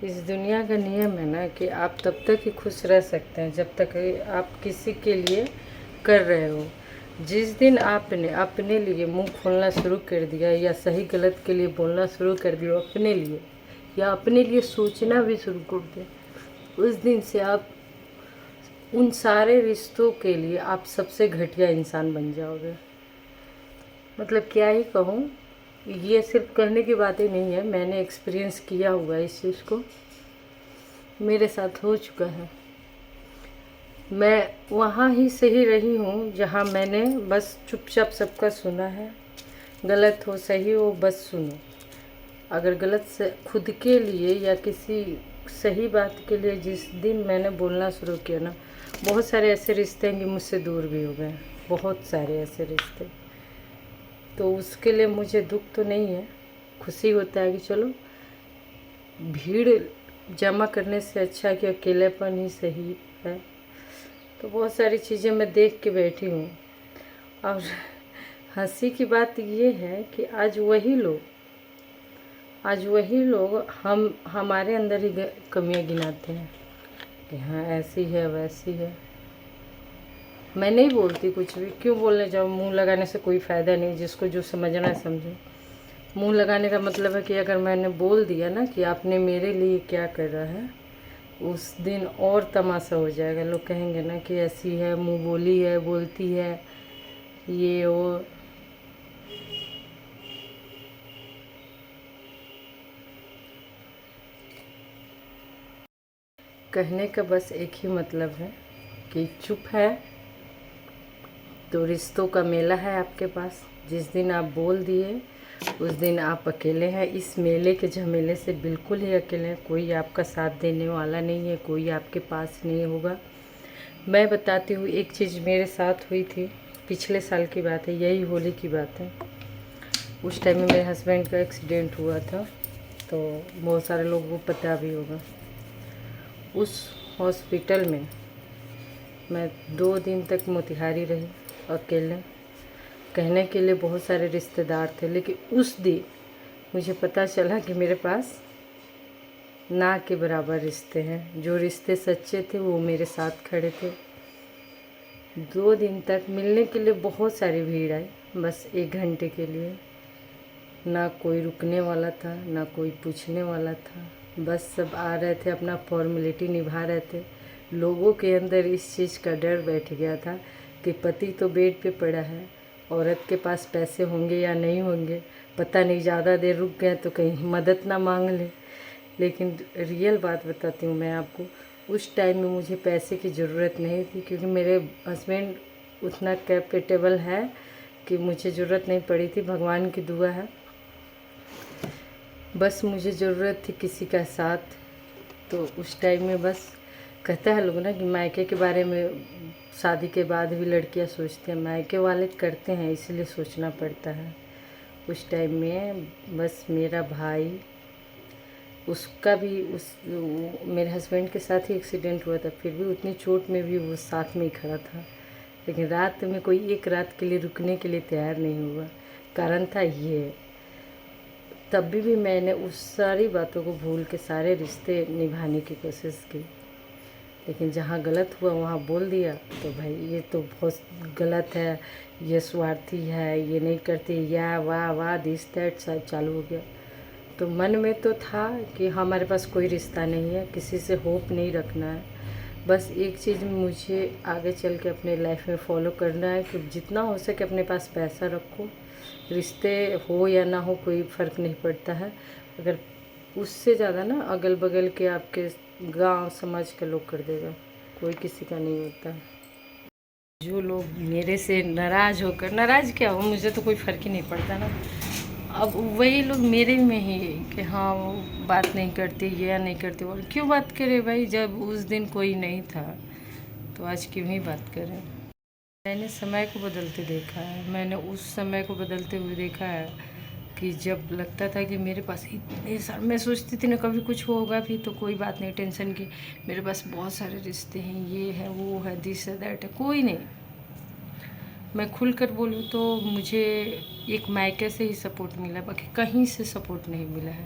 इस दुनिया का नियम है ना कि आप तब तक ही खुश रह सकते हैं जब तक आप किसी के लिए कर रहे हो। जिस दिन आपने अपने लिए मुंह खोलना शुरू कर दिया या सही गलत के लिए बोलना शुरू कर दिया अपने लिए, या अपने लिए सोचना भी शुरू कर दिया, उस दिन से आप उन सारे रिश्तों के लिए आप सबसे घटिया इंसान बन जाओगे। मतलब क्या ही कहूँ, ये सिर्फ कहने की बातें नहीं है, मैंने एक्सपीरियंस किया हुआ है इस चीज़ को, मेरे साथ हो चुका है। मैं वहाँ ही सही रही हूँ जहाँ मैंने बस चुपचाप सबका सुना है, गलत हो सही हो बस सुनो। अगर गलत से खुद के लिए या किसी सही बात के लिए जिस दिन मैंने बोलना शुरू किया ना, बहुत सारे ऐसे रिश्ते हैं कि मुझसे दूर भी हो गए, बहुत सारे ऐसे रिश्ते। तो उसके लिए मुझे दुख तो नहीं है, खुशी होता है कि चलो भीड़ जमा करने से अच्छा कि अकेलेपन ही सही है। तो बहुत सारी चीज़ें मैं देख के बैठी हूँ। और हंसी की बात ये है कि आज वही लोग हमारे अंदर ही कमियां गिनाते हैं कि हाँ ऐसी है वैसी है। मैं नहीं बोलती कुछ भी, क्यों बोलने जाओ, मुंह लगाने से कोई फ़ायदा नहीं, जिसको जो समझना है समझो। मुंह लगाने का मतलब है कि अगर मैंने बोल दिया ना कि आपने मेरे लिए क्या कर रहा है, उस दिन और तमाशा हो जाएगा। लोग कहेंगे ना कि ऐसी है, मुंह बोली है, बोलती है, ये वो। कहने का बस एक ही मतलब है कि चुप है तो रिश्तों का मेला है आपके पास। जिस दिन आप बोल दिए उस दिन आप अकेले हैं। इस मेले के झमेले से बिल्कुल ही अकेले हैं, कोई आपका साथ देने वाला नहीं है, कोई आपके पास नहीं होगा। मैं बताती हूँ, एक चीज़ मेरे साथ हुई थी, पिछले साल की बात है, यही होली की बात है। उस टाइम में मेरे हस्बैंड का एक्सीडेंट हुआ था, तो बहुत सारे लोगों को पता भी होगा। उस हॉस्पिटल में मैं 2 दिन तक मोतिहारी रही अकेले। कहने के लिए बहुत सारे रिश्तेदार थे, लेकिन उस दिन मुझे पता चला कि मेरे पास ना के बराबर रिश्ते हैं। जो रिश्ते सच्चे थे वो मेरे साथ खड़े थे। 2 दिन तक मिलने के लिए बहुत सारी भीड़ आई, बस 1 घंटे के लिए। ना कोई रुकने वाला था, ना कोई पूछने वाला था, बस सब आ रहे थे, अपना फॉर्मेलिटी निभा रहे थे। लोगों के अंदर इस चीज़ का डर बैठ गया था कि पति तो बेड पे पड़ा है, औरत के पास पैसे होंगे या नहीं होंगे, पता नहीं, ज़्यादा देर रुक गए तो कहीं मदद ना मांग ले। लेकिन रियल बात बताती हूँ मैं आपको, उस टाइम में मुझे पैसे की ज़रूरत नहीं थी, क्योंकि मेरे हस्बैंड उतना कैपेटेबल है कि मुझे ज़रूरत नहीं पड़ी थी, भगवान की दुआ है। बस मुझे ज़रूरत थी किसी का साथ। तो उस टाइम में बस, कहता है लोग ना कि मायके के बारे में शादी के बाद भी लड़कियां सोचती हैं, मायके वाले करते हैं इसलिए सोचना पड़ता है। उस टाइम में बस मेरा भाई, उसका भी मेरे हस्बैंड के साथ ही एक्सीडेंट हुआ था, फिर भी उतनी चोट में भी वो साथ में ही खड़ा था। लेकिन रात में कोई एक रात के लिए रुकने के लिए तैयार नहीं हुआ। कारण था ये, तब भी मैंने उस सारी बातों को भूल के सारे रिश्ते निभाने की कोशिश की। लेकिन जहाँ गलत हुआ वहाँ बोल दिया तो भाई ये तो बहुत गलत है, ये स्वार्थी है, ये नहीं करती, या वाह वाह दिस दैट सब चालू हो गया। तो मन में तो था कि हमारे पास कोई रिश्ता नहीं है, किसी से होप नहीं रखना है। बस एक चीज़ मुझे आगे चल के अपने लाइफ में फॉलो करना है कि जितना हो सके अपने पास पैसा रखो, रिश्ते हो या ना हो कोई फ़र्क नहीं पड़ता है। अगर उससे ज़्यादा ना अगल बगल के आपके गांव समाज के लोग कर देगा, कोई किसी का नहीं होता है। जो लोग मेरे से नाराज़ होकर, नाराज़ क्या हो, मुझे तो कोई फ़र्क ही नहीं पड़ता ना। अब वही लोग मेरे में ही कि हाँ वो बात नहीं करती, ये नहीं करती, और क्यों बात करे भाई, जब उस दिन कोई नहीं था तो आज क्यों ही बात करें। मैंने समय को बदलते देखा है, मैंने उस समय को बदलते हुए देखा है कि जब लगता था कि मेरे पास इतने सारे, मैं सोचती थी ना कभी कुछ होगा भी तो कोई बात नहीं, टेंशन की, मेरे पास बहुत सारे रिश्ते हैं, ये है वो है दिस है दैट है, कोई नहीं। मैं खुल कर बोलूँ तो मुझे एक मायके से ही सपोर्ट मिला, बाकी कहीं से सपोर्ट नहीं मिला है।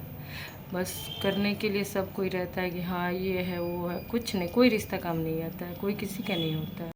बस करने के लिए सब कोई रहता है कि हाँ ये है वो है, कुछ नहीं, कोई रिश्ता काम नहीं आता है, कोई किसी का नहीं होता है।